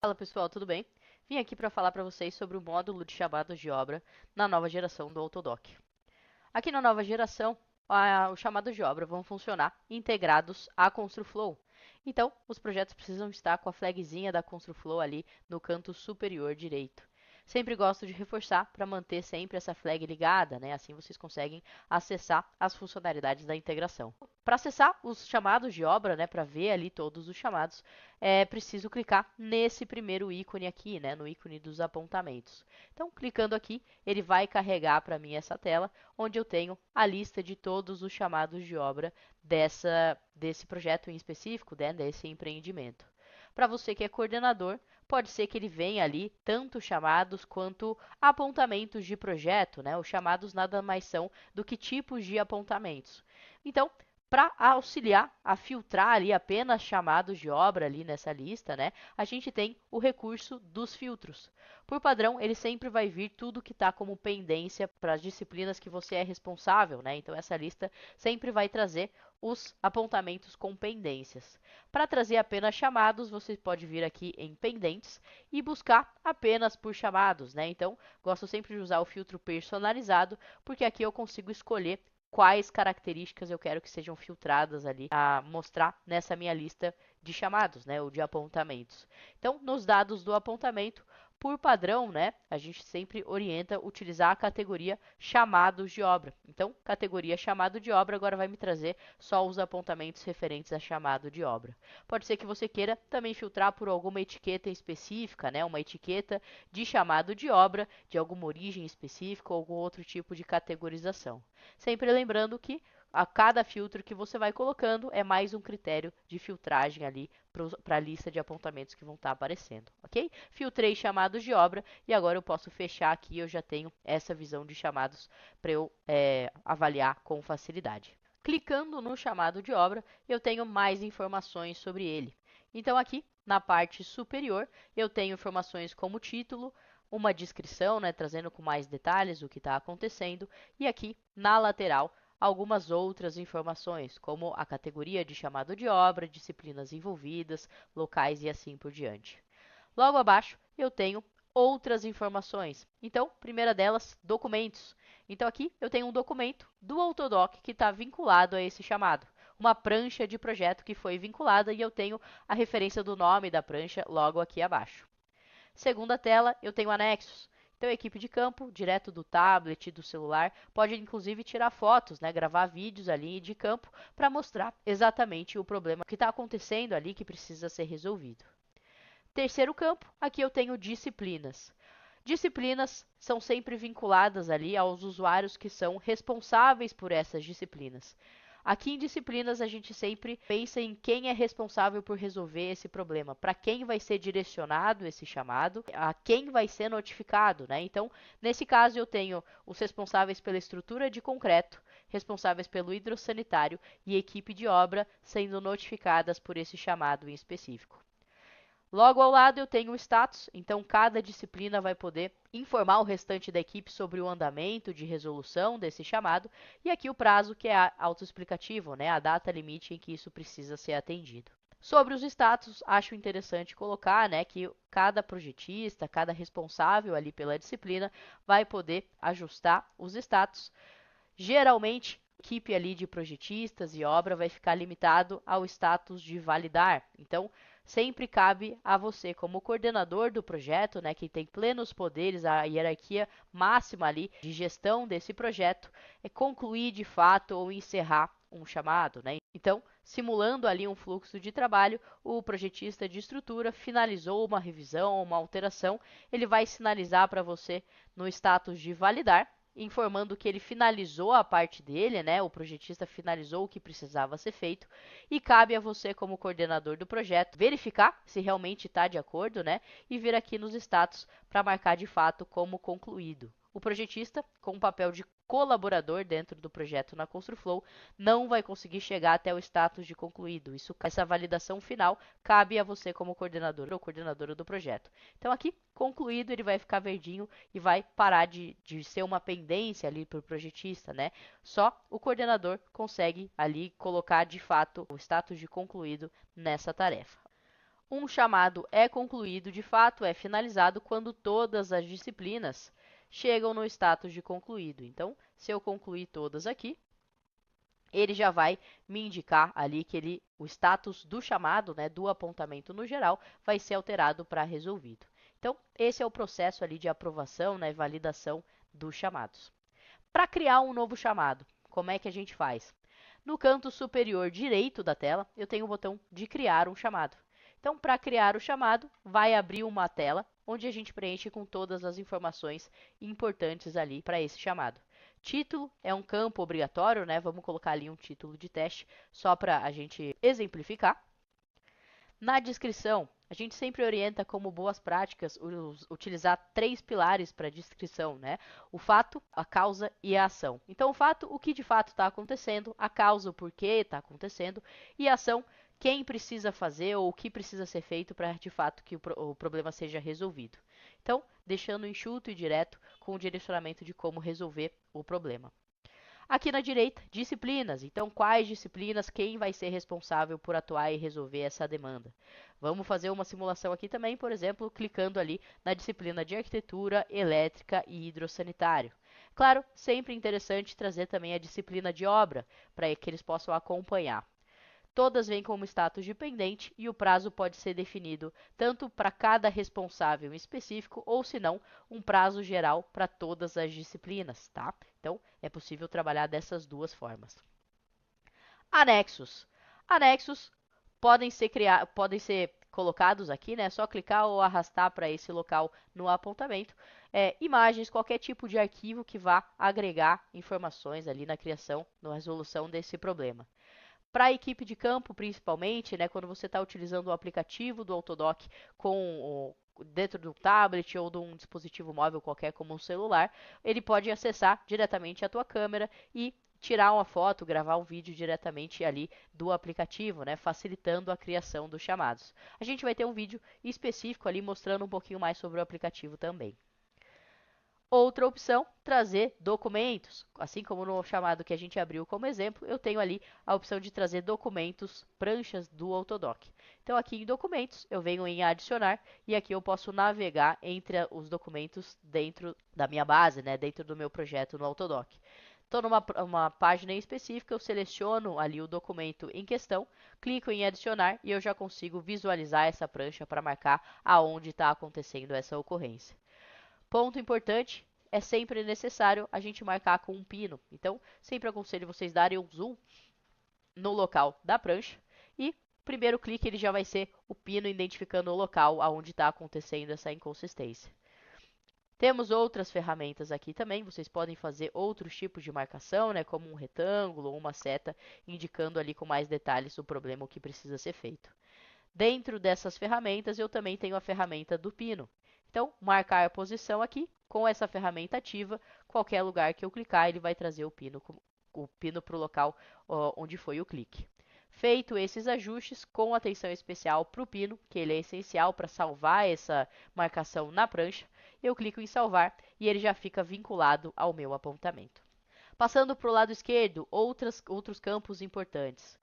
Fala pessoal, tudo bem? Vim aqui para falar para vocês sobre o módulo de chamados de obra na nova geração do Autodoc. Aqui na nova geração, os chamados de obra vão funcionar integrados à ConstruFlow. Então, os projetos precisam estar com a flagzinha da ConstruFlow ali no canto superior direito. Sempre gosto de reforçar para manter sempre essa flag ligada, né? Assim vocês conseguem acessar as funcionalidades da integração. Para acessar os chamados de obra, né, para ver ali todos os chamados, é preciso clicar nesse primeiro ícone aqui, né, no ícone dos apontamentos. Então, clicando aqui, ele vai carregar para mim essa tela, onde eu tenho a lista de todos os chamados de obra desse projeto em específico, né, desse empreendimento. Para você que é coordenador, pode ser que ele venha ali tanto chamados quanto apontamentos de projeto, né? Os chamados nada mais são do que tipos de apontamentos. Então, para auxiliar a filtrar ali apenas chamados de obra ali nessa lista, né, a gente tem o recurso dos filtros. Por padrão, ele sempre vai vir tudo que está como pendência para as disciplinas que você é responsável, né? Então essa lista sempre vai trazer os apontamentos com pendências. Para trazer apenas chamados, você pode vir aqui em pendentes e buscar apenas por chamados, né? Então, gosto sempre de usar o filtro personalizado, porque aqui eu consigo escolher quais características eu quero que sejam filtradas ali a mostrar nessa minha lista de chamados, né, ou de apontamentos. Então, nos dados do apontamento, por padrão, né, a gente sempre orienta utilizar a categoria chamados de obra. Então, categoria chamado de obra agora vai me trazer só os apontamentos referentes a chamado de obra. Pode ser que você queira também filtrar por alguma etiqueta específica, né, uma etiqueta de chamado de obra, de alguma origem específica ou algum outro tipo de categorização. Sempre lembrando que a cada filtro que você vai colocando é mais um critério de filtragem ali para a lista de apontamentos que vão estar aparecendo, ok? Filtrei chamados de obra e agora eu posso fechar aqui, eu já tenho essa visão de chamados para eu avaliar com facilidade. Clicando no chamado de obra, eu tenho mais informações sobre ele. Então aqui, na parte superior, eu tenho informações como título, uma descrição, né, trazendo com mais detalhes o que está acontecendo, e aqui na lateral algumas outras informações, como a categoria de chamado de obra, disciplinas envolvidas, locais e assim por diante. Logo abaixo eu tenho outras informações. Então, primeira delas, documentos. Então aqui eu tenho um documento do Autodoc que está vinculado a esse chamado. Uma prancha de projeto que foi vinculada e eu tenho a referência do nome da prancha logo aqui abaixo. Segunda tela, eu tenho anexos. Então, a equipe de campo, direto do tablet, do celular, pode inclusive tirar fotos, né, gravar vídeos ali de campo para mostrar exatamente o problema que está acontecendo ali que precisa ser resolvido. Terceiro campo, aqui eu tenho disciplinas. Disciplinas são sempre vinculadas ali aos usuários que são responsáveis por essas disciplinas. Aqui em disciplinas a gente sempre pensa em quem é responsável por resolver esse problema, para quem vai ser direcionado esse chamado, a quem vai ser notificado, né? Então, nesse caso eu tenho os responsáveis pela estrutura de concreto, responsáveis pelo hidrossanitário e equipe de obra sendo notificadas por esse chamado em específico. Logo ao lado eu tenho o status, então cada disciplina vai poder informar o restante da equipe sobre o andamento de resolução desse chamado e aqui o prazo que é autoexplicativo, né, a data limite em que isso precisa ser atendido. Sobre os status, acho interessante colocar, né, que cada projetista, cada responsável ali pela disciplina vai poder ajustar os status. Geralmente, a equipe ali de projetistas e obra vai ficar limitado ao status de validar. Então, sempre cabe a você, como coordenador do projeto, né, que tem plenos poderes, a hierarquia máxima ali de gestão desse projeto, é concluir de fato ou encerrar um chamado, né? Então, simulando ali um fluxo de trabalho, o projetista de estrutura finalizou uma revisão, uma alteração, ele vai sinalizar para você no status de validar, informando que ele finalizou a parte dele, né? O projetista finalizou o que precisava ser feito e cabe a você, como coordenador do projeto, verificar se realmente está de acordo, né? E vir aqui nos status para marcar de fato como concluído. O projetista, com o papel de colaborador dentro do projeto na ConstruFlow, não vai conseguir chegar até o status de concluído. Essa validação final cabe a você como coordenador ou coordenadora do projeto. Então aqui, concluído, ele vai ficar verdinho e vai parar de ser uma pendência ali para o projetista, né? Só o coordenador consegue ali colocar de fato o status de concluído nessa tarefa. Um chamado é concluído de fato, é finalizado quando todas as disciplinas chegam no status de concluído. Então, se eu concluir todas aqui, ele já vai me indicar ali que o status do chamado, né, do apontamento no geral, vai ser alterado para resolvido. Então, esse é o processo ali de aprovação, né, validação dos chamados. Para criar um novo chamado, como é que a gente faz? No canto superior direito da tela, eu tenho o botão de criar um chamado. Então, para criar o chamado, vai abrir uma tela onde a gente preenche com todas as informações importantes ali para esse chamado. Título é um campo obrigatório, né? Vamos colocar ali um título de teste só para a gente exemplificar. Na descrição, a gente sempre orienta como boas práticas utilizar 3 pilares para a descrição, né? O fato, a causa e a ação. Então, o fato, o que de fato está acontecendo, a causa, o porquê está acontecendo, e a ação, quem precisa fazer ou o que precisa ser feito para de fato que o problema seja resolvido. Então, deixando enxuto e direto com o direcionamento de como resolver o problema. Aqui na direita, disciplinas. Então, quais disciplinas, quem vai ser responsável por atuar e resolver essa demanda? Vamos fazer uma simulação aqui também, por exemplo, clicando ali na disciplina de arquitetura, elétrica e hidrossanitário. Claro, sempre interessante trazer também a disciplina de obra, para que eles possam acompanhar. Todas vêm como status dependente e o prazo pode ser definido tanto para cada responsável em específico ou, se não, um prazo geral para todas as disciplinas, tá? Então, é possível trabalhar dessas duas formas. Anexos. Anexos podem ser colocados aqui, né? É só clicar ou arrastar para esse local no apontamento. Imagens, qualquer tipo de arquivo que vá agregar informações ali na criação, na resolução desse problema. Para a equipe de campo, principalmente, né, quando você está utilizando o aplicativo do Autodoc dentro do tablet ou de um dispositivo móvel qualquer, como um celular, ele pode acessar diretamente a tua câmera e tirar uma foto, gravar um vídeo diretamente ali do aplicativo, né, facilitando a criação dos chamados. A gente vai ter um vídeo específico ali mostrando um pouquinho mais sobre o aplicativo também. Outra opção, trazer documentos. Assim como no chamado que a gente abriu como exemplo, eu tenho ali a opção de trazer documentos, pranchas do Autodoc. Então, aqui em documentos, eu venho em adicionar e aqui eu posso navegar entre os documentos dentro da minha base, né, dentro do meu projeto no Autodoc. Estou numa página em específica, eu seleciono ali o documento em questão, clico em adicionar e eu já consigo visualizar essa prancha para marcar aonde está acontecendo essa ocorrência. Ponto importante, é sempre necessário a gente marcar com um pino. Então, sempre aconselho vocês darem um zoom no local da prancha e primeiro clique ele já vai ser o pino identificando o local onde está acontecendo essa inconsistência. Temos outras ferramentas aqui também, vocês podem fazer outros tipos de marcação, né, como um retângulo ou uma seta, indicando ali com mais detalhes o problema, o que precisa ser feito. Dentro dessas ferramentas, eu também tenho a ferramenta do pino. Então, marcar a posição aqui, com essa ferramenta ativa, qualquer lugar que eu clicar, ele vai trazer o pino para o local onde foi o clique. Feito esses ajustes, com atenção especial para o pino, que ele é essencial para salvar essa marcação na prancha, eu clico em salvar e ele já fica vinculado ao meu apontamento. Passando para o lado esquerdo, outros campos importantes.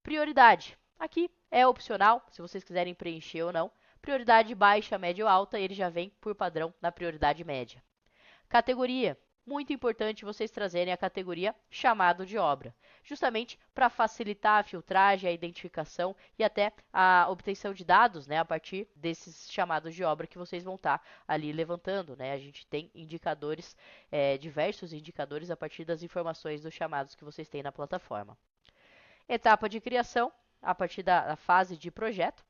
Prioridade. Aqui é opcional, se vocês quiserem preencher ou não. Prioridade baixa, média ou alta, ele já vem por padrão na prioridade média. Categoria. Muito importante vocês trazerem a categoria chamado de obra, justamente para facilitar a filtragem, a identificação e até a obtenção de dados, né, a partir desses chamados de obra que vocês vão estar ali levantando, né? A gente tem indicadores, diversos indicadores a partir das informações dos chamados que vocês têm na plataforma. Etapa de criação, a partir da fase de projeto.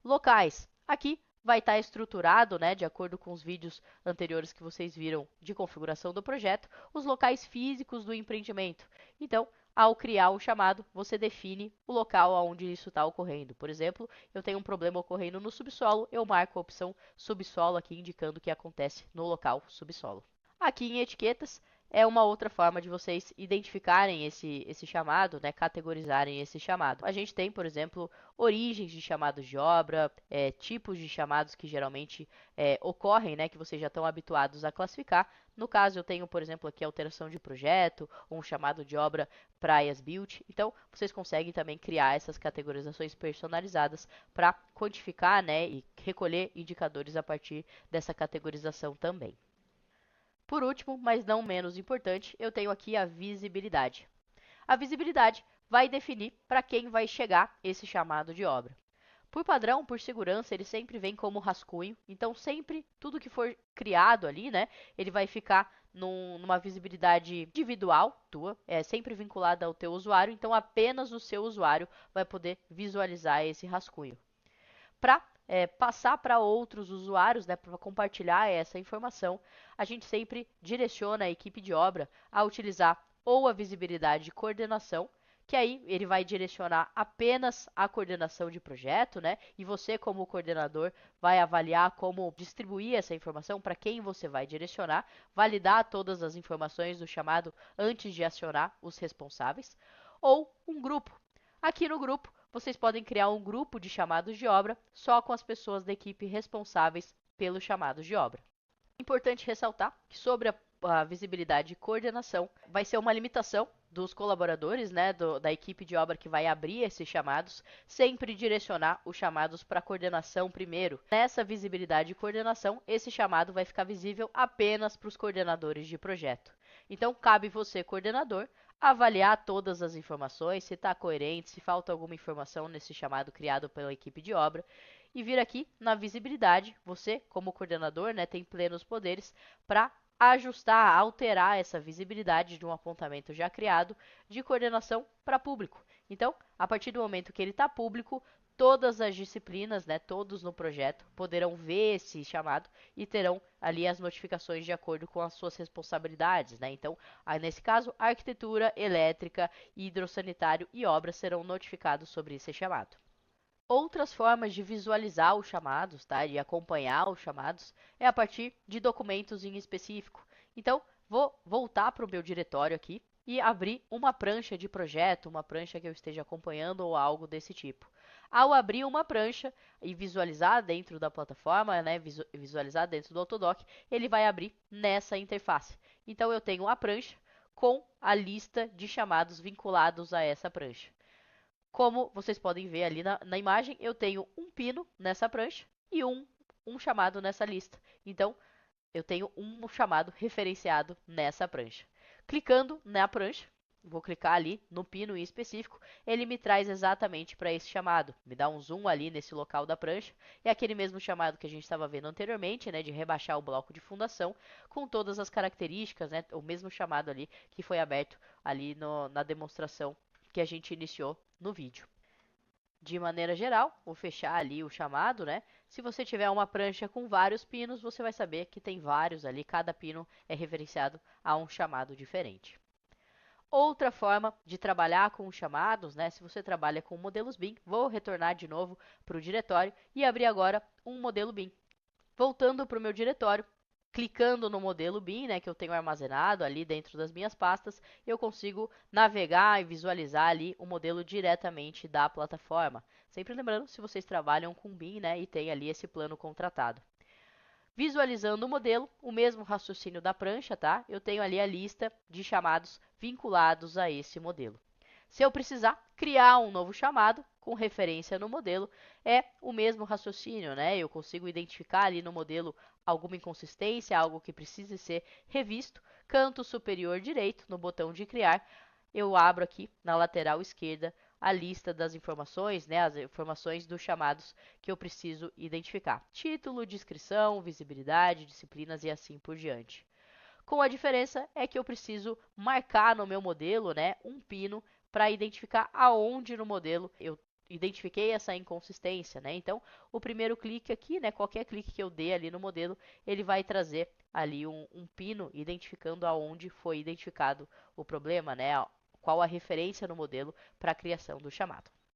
Locais. Aqui vai estar estruturado, né, de acordo com os vídeos anteriores que vocês viram de configuração do projeto, os locais físicos do empreendimento. Então, ao criar o chamado, você define o local onde isso está ocorrendo. Por exemplo, eu tenho um problema ocorrendo no subsolo, eu marco a opção subsolo aqui, indicando que acontece no local subsolo. Aqui em etiquetas, é uma outra forma de vocês identificarem esse chamado, né, categorizarem esse chamado. A gente tem, por exemplo, origens de chamados de obra, tipos de chamados que geralmente ocorrem, né, que vocês já estão habituados a classificar. No caso, eu tenho, por exemplo, aqui alteração de projeto, ou um chamado de obra praias built. Então, vocês conseguem também criar essas categorizações personalizadas para quantificar, né, e recolher indicadores a partir dessa categorização também. Por último, mas não menos importante, eu tenho aqui a visibilidade. A visibilidade vai definir para quem vai chegar esse chamado de obra. Por padrão, por segurança, ele sempre vem como rascunho, então sempre tudo que for criado ali, né, ele vai ficar numa visibilidade individual tua, sempre vinculada ao teu usuário, então apenas o seu usuário vai poder visualizar esse rascunho. Para passar para outros usuários, né, para compartilhar essa informação, a gente sempre direciona a equipe de obra a utilizar ou a visibilidade de coordenação, que aí ele vai direcionar apenas a coordenação de projeto, né? E você, como coordenador, vai avaliar como distribuir essa informação para quem você vai direcionar, validar todas as informações do chamado antes de acionar os responsáveis, ou um grupo. Aqui no grupo, vocês podem criar um grupo de chamados de obra só com as pessoas da equipe responsáveis pelos chamados de obra. Importante ressaltar que sobre a visibilidade e coordenação vai ser uma limitação dos colaboradores, né, da equipe de obra que vai abrir esses chamados, sempre direcionar os chamados para a coordenação primeiro. Nessa visibilidade e coordenação, esse chamado vai ficar visível apenas para os coordenadores de projeto. Então, cabe você, coordenador, avaliar todas as informações, se está coerente, se falta alguma informação nesse chamado criado pela equipe de obra, e vir aqui na visibilidade, você, como coordenador, né, tem plenos poderes para ajustar, alterar essa visibilidade de um apontamento já criado de coordenação para público. Então, a partir do momento que ele está público, todas as disciplinas, né, todos no projeto, poderão ver esse chamado e terão ali as notificações de acordo com as suas responsabilidades, né? Então, nesse caso, arquitetura, elétrica, hidrossanitário e obras serão notificados sobre esse chamado. Outras formas de visualizar os chamados, tá? De acompanhar os chamados, é a partir de documentos em específico. Então, vou voltar para o meu diretório aqui e abrir uma prancha de projeto, uma prancha que eu esteja acompanhando ou algo desse tipo. Ao abrir uma prancha e visualizar dentro da plataforma, né, visualizar dentro do Autodoc, ele vai abrir nessa interface. Então, eu tenho a prancha com a lista de chamados vinculados a essa prancha. Como vocês podem ver ali na imagem, eu tenho um pino nessa prancha e um chamado nessa lista. Então, eu tenho um chamado referenciado nessa prancha. Clicando na prancha, vou clicar ali no pino em específico, ele me traz exatamente para esse chamado. Me dá um zoom ali nesse local da prancha. É aquele mesmo chamado que a gente estava vendo anteriormente, né, de rebaixar o bloco de fundação, com todas as características, né, o mesmo chamado ali que foi aberto ali na demonstração que a gente iniciou no vídeo. De maneira geral, vou fechar ali o chamado, né? Se você tiver uma prancha com vários pinos, você vai saber que tem vários ali, cada pino é referenciado a um chamado diferente. Outra forma de trabalhar com os chamados, né? Se você trabalha com modelos BIM, vou retornar de novo para o diretório e abrir agora um modelo BIM. Voltando para o meu diretório, clicando no modelo BIM, né, que eu tenho armazenado ali dentro das minhas pastas, eu consigo navegar e visualizar ali o modelo diretamente da plataforma. Sempre lembrando, se vocês trabalham com BIM, né, e tem ali esse plano contratado. Visualizando o modelo, o mesmo raciocínio da prancha, tá? Eu tenho ali a lista de chamados vinculados a esse modelo. Se eu precisar criar um novo chamado com referência no modelo, é o mesmo raciocínio, né? Eu consigo identificar ali no modelo alguma inconsistência, algo que precise ser revisto. Canto superior direito, no botão de criar, eu abro aqui na lateral esquerda a lista das informações, né, as informações dos chamados que eu preciso identificar. Título, descrição, visibilidade, disciplinas e assim por diante. Com a diferença é que eu preciso marcar no meu modelo, né, um pino para identificar aonde no modelo eu identifiquei essa inconsistência, né? Então, o primeiro clique aqui, né, qualquer clique que eu dê ali no modelo, ele vai trazer ali um pino identificando aonde foi identificado o problema, né? Qual a referência no modelo para a criação do chamado.